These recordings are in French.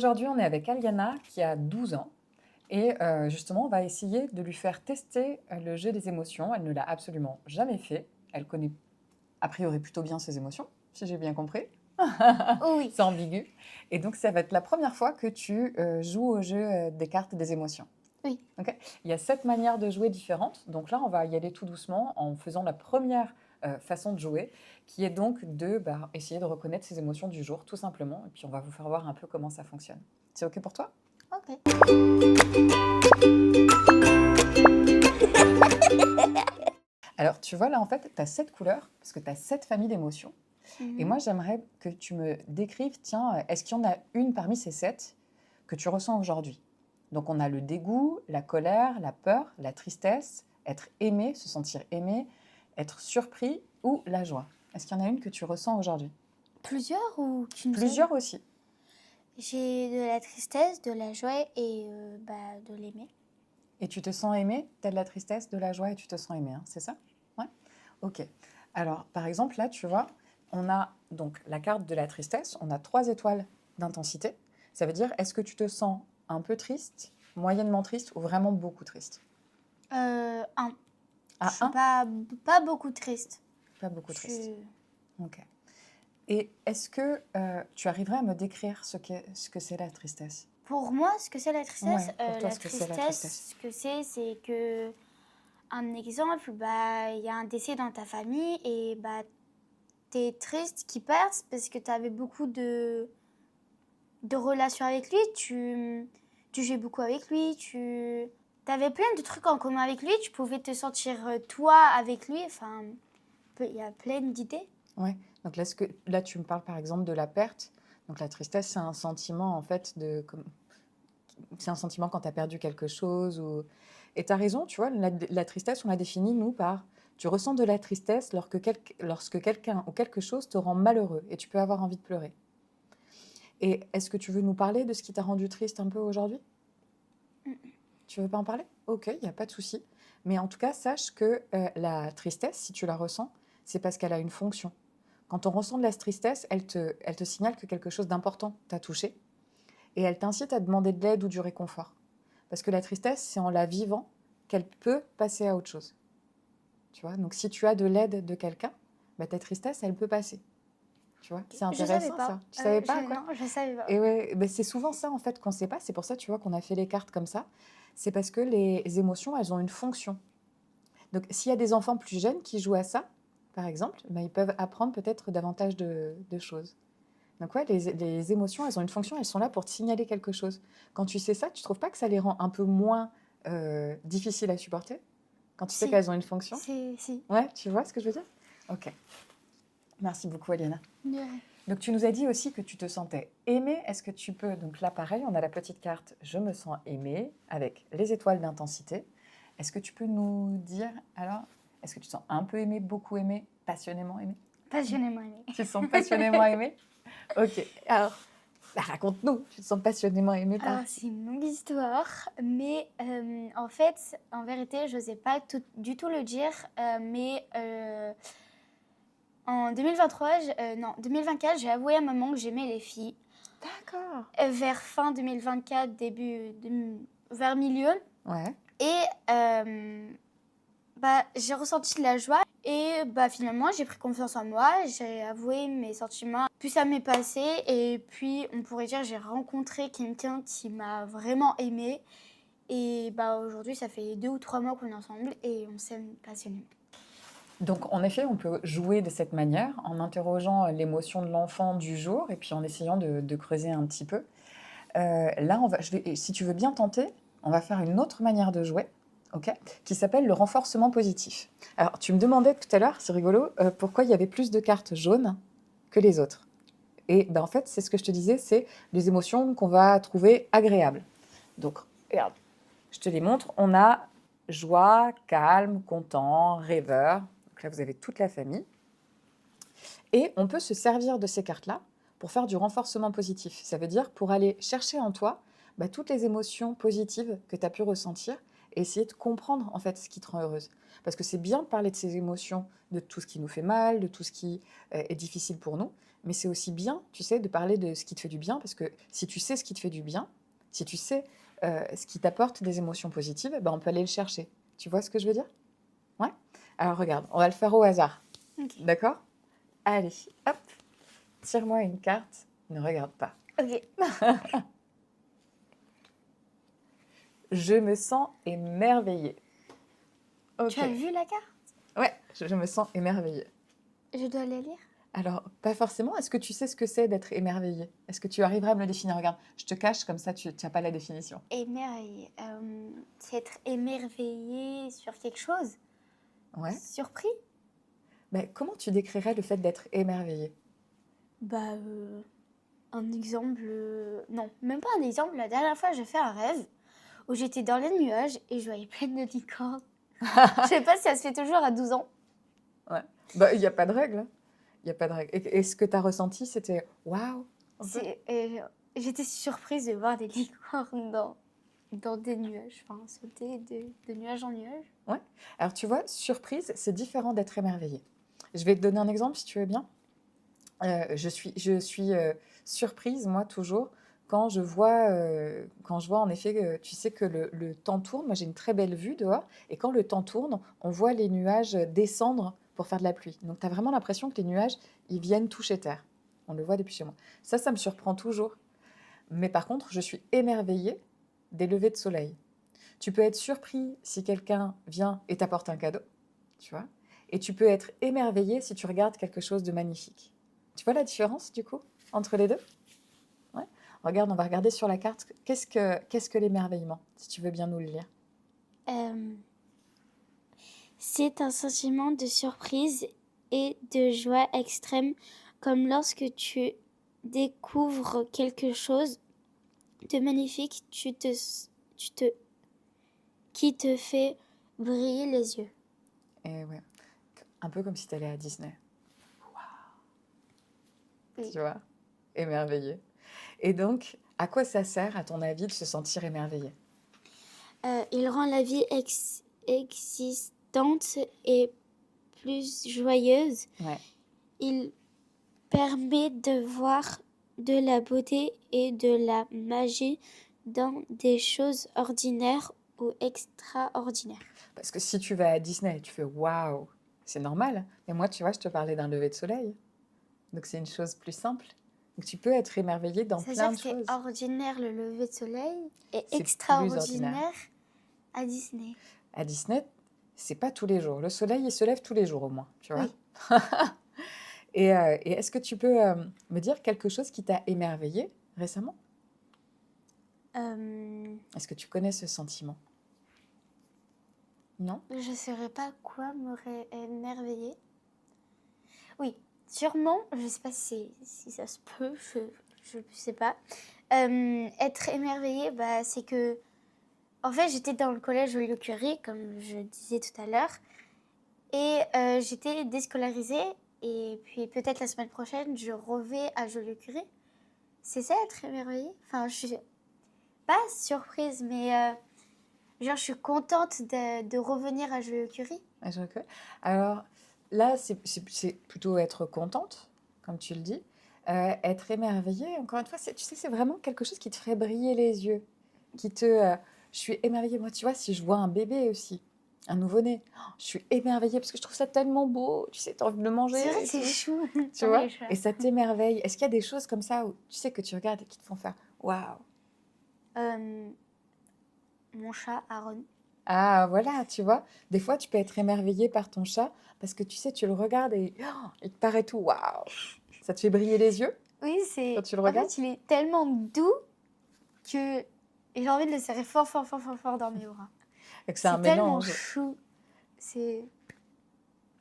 aujourd'hui, on est avec Aliana qui a 12 ans. Et justement, on va essayer de lui faire tester le jeu des émotions. Elle ne l'a absolument jamais fait. Elle connaît a priori plutôt bien ses émotions, si j'ai bien compris. Oui, C'est ambigu. Et donc, ça va être la première fois que tu joues au jeu des cartes des émotions. oui. Ok. Il y a 7 manières de jouer différentes. Donc là, on va y aller tout doucement en faisant la première façon de jouer, qui est donc de essayer de reconnaître ses émotions du jour, tout simplement. Et puis, on va vous faire voir un peu comment ça fonctionne. C'est OK pour toi? Ok. Alors, tu vois, là, en fait, tu as 7 couleurs, parce que tu as 7 familles d'émotions. Et moi, j'aimerais que tu me décrives, tiens, est-ce qu'il y en a une parmi ces 7 que tu ressens aujourd'hui? Donc, on a le dégoût, la colère, la peur, la tristesse, être aimé, se sentir aimé, être surpris ou la joie. Est-ce qu'il y en a une que tu ressens aujourd'hui? Plusieurs ou qu'une seule? Plusieurs aussi. J'ai de la tristesse, de la joie et de l'aimer. Et tu te sens aimé? Tu as de la tristesse, de la joie et tu te sens aimé, hein, c'est ça? Ouais. Ok. Alors, par exemple, là, tu vois, on a donc la carte de la tristesse, on a 3 étoiles d'intensité. Ça veut dire, est-ce que tu te sens un peu triste, moyennement triste ou vraiment beaucoup triste? Un. Je À suis 1, pas beaucoup triste. pas beaucoup Je triste. suis... Ok. Et est-ce que tu arriverais à me décrire ce que c'est la tristesse? Pour moi, ce que c'est la tristesse, Ouais, pour toi, ce que c'est la tristesse. ce que c'est que, un exemple, il y a un décès dans ta famille et t'es triste qu'il parte parce que t'avais beaucoup de relations avec lui, tu jouais beaucoup avec lui, tu avais plein de trucs en commun avec lui, tu pouvais te sentir toi avec lui, enfin, il y a plein d'idées. Ouais. Donc là, tu me parles par exemple de la perte. Donc la tristesse, c'est un sentiment en fait c'est un sentiment quand tu as perdu quelque chose. Et tu as raison, tu vois, la tristesse, on la définit, nous, par tu ressens de la tristesse lorsque quelqu'un ou quelque chose te rend malheureux et tu peux avoir envie de pleurer. Et est-ce que tu veux nous parler de ce qui t'a rendu triste un peu aujourd'hui? Tu veux pas en parler? Ok, il n'y a pas de souci. Mais en tout cas, sache que la tristesse, si tu la ressens, c'est parce qu'elle a une fonction. Quand on ressent de la tristesse, elle te signale que quelque chose d'important t'a touché et elle t'incite à demander de l'aide ou du réconfort. Parce que la tristesse, c'est en la vivant qu'elle peut passer à autre chose. Tu vois? Donc si tu as de l'aide de quelqu'un, ta tristesse, elle peut passer. Tu vois? C'est Je savais intéressant pas. ça. Tu savais pas quoi? Non, je savais pas. Et ouais, c'est souvent ça en fait qu'on ne sait pas. C'est pour ça, tu vois, qu'on a fait les cartes comme ça. C'est parce que les émotions, elles ont une fonction. Donc s'il y a des enfants plus jeunes qui jouent à ça, par exemple, ils peuvent apprendre peut-être davantage de choses. Donc ouais, les émotions, elles ont une fonction, elles sont là pour te signaler quelque chose. Quand tu sais ça, tu trouves pas que ça les rend un peu moins difficiles à supporter? Quand tu sais Si, qu'elles ont une fonction? si. Ouais, tu vois ce que je veux dire? Ok. Merci beaucoup, Aliana. Ouais. Donc tu nous as dit aussi que tu te sentais aimée. Est-ce que tu peux, donc là pareil, on a la petite carte Je me sens aimée avec les étoiles d'intensité. Est-ce que tu peux nous dire alors, est-ce que tu te sens un peu aimée, beaucoup aimée, passionnément aimée? Passionnément aimé. Tu te sens passionnément aimée? Ok. Alors, raconte-nous, tu te sens passionnément aimée par Alors, qui? c'est une longue histoire, mais en fait, en vérité, je n'osais pas du tout le dire, mais en 2023, non, 2024, j'ai avoué à maman que j'aimais les filles. D'accord. Vers fin 2024, vers milieu. Ouais. Et j'ai ressenti de la joie et finalement j'ai pris confiance en moi, j'ai avoué mes sentiments. Puis ça m'est passé et puis on pourrait dire j'ai rencontré quelqu'un qui m'a vraiment aimée. Et aujourd'hui ça fait 2 ou 3 mois qu'on est ensemble et on s'aime passionnément. Donc, en effet, on peut jouer de cette manière en interrogeant l'émotion de l'enfant du jour et puis en essayant de creuser un petit peu. Là, si tu veux bien tenter, on va faire une autre manière de jouer, ok, qui s'appelle le renforcement positif. Alors, tu me demandais tout à l'heure, c'est rigolo, pourquoi il y avait plus de cartes jaunes que les autres. Et en fait, c'est ce que je te disais, c'est les émotions qu'on va trouver agréables. Donc, regarde, je te les montre. On a joie, calme, content, rêveur. Donc là, vous avez toute la famille. Et on peut se servir de ces cartes-là pour faire du renforcement positif. Ça veut dire pour aller chercher en toi toutes les émotions positives que tu as pu ressentir et essayer de comprendre en fait ce qui te rend heureuse. Parce que c'est bien de parler de ces émotions, de tout ce qui nous fait mal, de tout ce qui est difficile pour nous, Mais c'est aussi bien, tu sais, de parler de ce qui te fait du bien, parce que si tu sais ce qui te fait du bien, si tu sais ce qui t'apporte des émotions positives, ben, on peut aller le chercher. Tu vois ce que je veux dire? Ouais? Alors regarde, on va le faire au hasard. Ok. D'accord? Allez, hop, tire-moi une carte. Ne regarde pas. Ok. Je me sens émerveillée. Tu as Ok. vu la carte? Ouais, je me sens émerveillée. Je dois la lire? Alors, pas forcément. Est-ce que tu sais ce que c'est d'être émerveillé? Est-ce que tu arriveras à me le définir? Regarde, je te cache, comme ça tu n'as pas la définition. Émerveillé. C'est être émerveillé sur quelque chose? Ouais. Surpris? Mais comment tu décrirais le fait d'être émerveillé? Bah, un exemple. Non, même pas un exemple. La dernière fois, j'ai fait un rêve où j'étais dans les nuages et je voyais plein de licornes. Je sais pas si ça se fait toujours à 12 ans. Ouais. Bah, il n'y a pas de règle, hein. Il n'y a pas de règle. Et ce que tu as ressenti, c'était waouh, un peu? J'étais surprise de voir des licornes dans des nuages, enfin sauter de nuage en nuage. Ouais. Alors, tu vois, surprise, c'est différent d'être émerveillé. Je vais te donner un exemple si tu veux bien. Je suis surprise, moi, toujours, quand je vois en effet, tu sais que le temps tourne. Moi, j'ai une très belle vue dehors. Et quand le temps tourne, on voit les nuages descendre pour faire de la pluie. Donc, tu as vraiment l'impression que les nuages, ils viennent toucher terre. On le voit depuis chez moi. Ça me surprend toujours. Mais par contre, je suis émerveillée des levées de soleil. Tu peux être surpris si quelqu'un vient et t'apporte un cadeau, tu vois. Et tu peux être émerveillé si tu regardes quelque chose de magnifique. Tu vois la différence, du coup, entre les deux? Ouais. Regarde, on va regarder sur la carte. Qu'est-ce que l'émerveillement, si tu veux bien nous le lire? Euh, c'est un sentiment de surprise et de joie extrême, comme lorsque tu découvres quelque chose de magnifique, tu te, qui te fait briller les yeux. Et ouais, un peu comme si tu allais à Disney, Oui. tu vois, émerveillé. Et donc, à quoi ça sert, à ton avis, de se sentir émerveillé? Il rend la vie existante et plus joyeuse. Ouais. Il permet de voir de la beauté et de la magie dans des choses ordinaires ou extraordinaires. Parce que si tu vas à Disney, tu fais waouh, c'est normal. Mais moi, tu vois, je te parlais d'un lever de soleil. Donc c'est une chose plus simple. Donc tu peux être émerveillé dans C'est-à-dire plein que de c'est choses. ordinaire le lever de soleil et C'est plus ordinaire. extraordinaire à Disney. À Disney, c'est pas tous les jours. Le soleil, il se lève tous les jours au moins, tu vois. Oui. Et est-ce que tu peux me dire quelque chose qui t'a émerveillé récemment? Est-ce que tu connais ce sentiment? Non? Je ne saurais pas quoi m'aurait émerveillé. Oui, sûrement, je ne sais pas si ça se peut, je ne sais pas. Être émerveillée, bah, c'est que, en fait, j'étais dans le collège Joliot-Curie, comme je disais tout à l'heure, et j'étais déscolarisée, et puis peut-être la semaine prochaine, je revais à Joliot-Curie. C'est ça, être émerveillée? Enfin, je suis pas surprise, mais genre, je suis contente de revenir à Joliot-Curie. Ah, alors là, c'est plutôt être contente, comme tu le dis. Être émerveillée, encore une fois, tu sais, c'est vraiment quelque chose qui te ferait briller les yeux. Je suis émerveillée. Moi, tu vois, si je vois un bébé aussi, un nouveau-né, je suis émerveillée parce que je trouve ça tellement beau. Tu sais, tu as envie de le manger C'est vrai et que c'est tout. chou. Tu vois? Et ça t'émerveille. Est-ce qu'il y a des choses comme ça où tu sais que tu regardes et qui te font faire waouh? Mon chat, Aaron. Ah, voilà, tu vois. Des fois, tu peux être émerveillé par ton chat parce que tu sais, tu le regardes et il te paraît tout waouh. Ça te fait briller les yeux Oui, quand tu le En regardes? fait, il est tellement doux que j'ai envie de le serrer fort, fort, fort, fort, fort dans mes bras. Et que c'est un C'est tellement mélange. chou. C'est...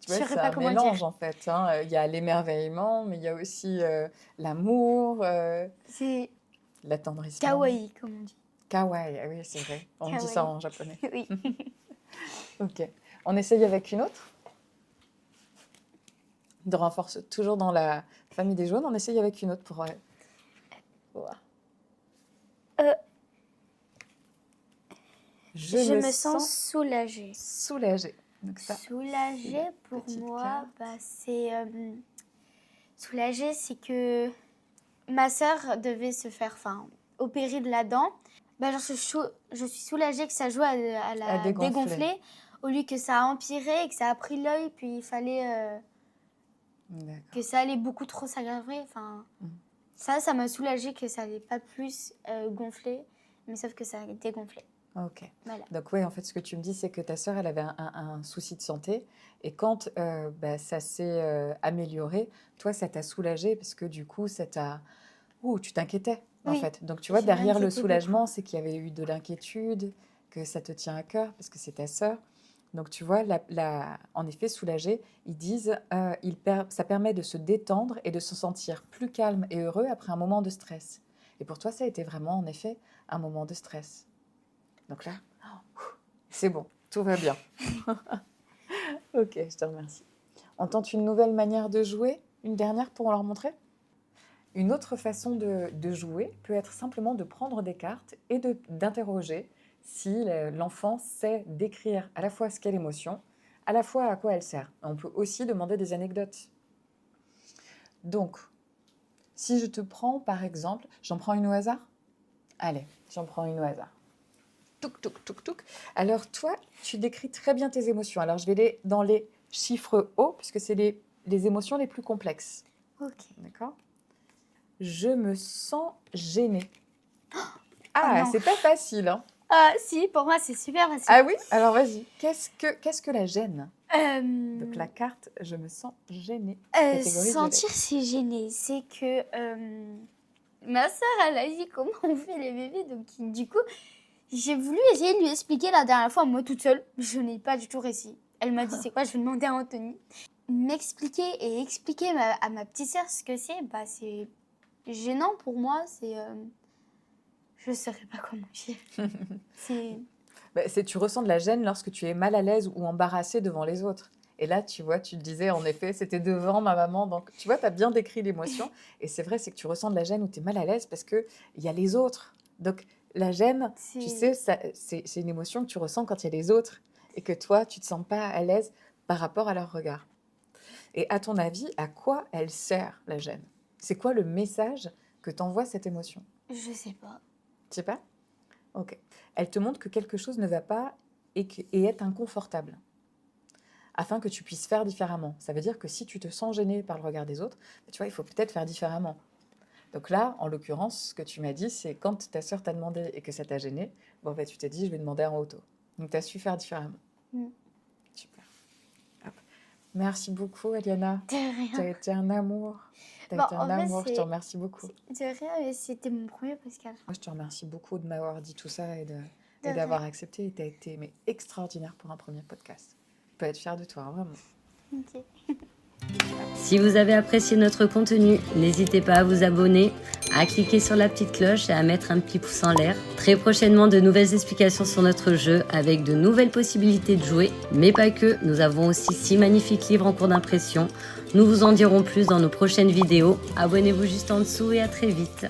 Tu Je vois, saurais c'est pas un comment le dire. mélange en fait, hein. Il y a l'émerveillement, mais il y a aussi l'amour, C'est l'attendrissement. kawaii, comme on dit. Kawaii, ah oui, c'est vrai. On dit ça Kawaii. en japonais. Oui. Ok. On essaye avec une autre. De renforce toujours dans la famille des jaunes. On essaye avec une autre pour voir. Euh, Je je me me sens sens soulagée. soulagée. Donc ça, c'est Soulagée, la pour petite moi, carte. bah, c'est soulagée, c'est que ma sœur devait se faire opérer de la dent. Bah, genre, je suis soulagée que ça joue à la dégonfler au lieu que ça a empiré et que ça a pris l'œil, puis il fallait que ça allait beaucoup trop s'aggraver. Enfin, ça m'a soulagée que ça n'allait pas plus gonfler, mais sauf que ça a dégonflé. Ok. Voilà. Donc oui, en fait, ce que tu me dis, c'est que ta sœur, elle avait un souci de santé. Et quand ça s'est amélioré, toi, ça t'a soulagé parce que du coup, ça t'a... Ouh, tu t'inquiétais, en Oui. fait. Donc, tu vois, Je derrière le m'inquiétais soulagement, beaucoup. c'est qu'il y avait eu de l'inquiétude, que ça te tient à cœur parce que c'est ta sœur. Donc, tu vois, en effet, soulagé, ils disent ça permet de se détendre et de se sentir plus calme et heureux après un moment de stress. Et pour toi, ça a été vraiment, en effet, un moment de stress. Donc là, c'est bon, tout va bien. Ok, je te remercie. On tente une nouvelle manière de jouer, une dernière pour leur montrer. Une autre façon de jouer peut être simplement de prendre des cartes et d'interroger si l'enfant sait décrire à la fois ce qu'est l'émotion, à la fois à quoi elle sert. On peut aussi demander des anecdotes. Donc, si je te prends par exemple, j'en prends une au hasard? Allez, j'en prends une au hasard. Touk, touk, touk, touk. Alors toi, tu décris très bien tes émotions. Alors je vais aller dans les chiffres hauts, puisque c'est les émotions les plus complexes. Ok. D'accord? Je me sens gênée. Oh Ah, non. c'est pas facile, hein? Si, pour moi, c'est super facile. Ah oui? Alors vas-y. Qu'est-ce que la gêne? Donc la carte, je me sens gênée. Catégorie sentir violette. c'est gêné, c'est que ma soeur, elle a dit comment on fait les bébés, donc du coup, j'ai voulu essayer de lui expliquer la dernière fois, moi toute seule, je n'ai pas du tout réussi. Elle m'a dit c'est quoi, je vais demander à Anthony. M'expliquer et expliquer à ma petite sœur ce que c'est gênant pour moi, je ne saurais pas comment dire. Tu ressens de la gêne lorsque tu es mal à l'aise ou embarrassée devant les autres. Et là, tu vois, tu te disais, en effet, c'était devant ma maman. Donc, tu vois, tu as bien décrit l'émotion. Et c'est vrai, c'est que tu ressens de la gêne ou tu es mal à l'aise parce qu'il y a les autres. Donc, la gêne, tu sais, c'est une émotion que tu ressens quand il y a les autres et que toi, tu ne te sens pas à l'aise par rapport à leur regard. Et à ton avis, à quoi elle sert, la gêne? C'est quoi le message que t'envoie cette émotion? Je sais pas. Tu sais pas? Ok. Elle te montre que quelque chose ne va pas et est inconfortable, afin que tu puisses faire différemment. Ça veut dire que si tu te sens gêné par le regard des autres, tu vois, il faut peut-être faire différemment. Donc là, en l'occurrence, ce que tu m'as dit, c'est quand ta sœur t'a demandé et que ça t'a gêné, tu t'es dit, je vais demander en auto. Donc tu as su faire différemment. Super. Hop. Merci beaucoup, Eliana. De rien. Tu as été un amour. Tu as été un amour, je te remercie beaucoup. De rien, mais c'était mon premier podcast. Moi, je te remercie beaucoup de m'avoir dit tout ça et d'avoir accepté. Tu as été extraordinaire pour un premier podcast. Je peux être fière de toi, vraiment. Ok. Si vous avez apprécié notre contenu, n'hésitez pas à vous abonner, à cliquer sur la petite cloche et à mettre un petit pouce en l'air. Très prochainement, de nouvelles explications sur notre jeu avec de nouvelles possibilités de jouer, mais pas que. Nous avons aussi 6 magnifiques livres en cours d'impression. Nous vous en dirons plus dans nos prochaines vidéos. Abonnez-vous juste en dessous et à très vite.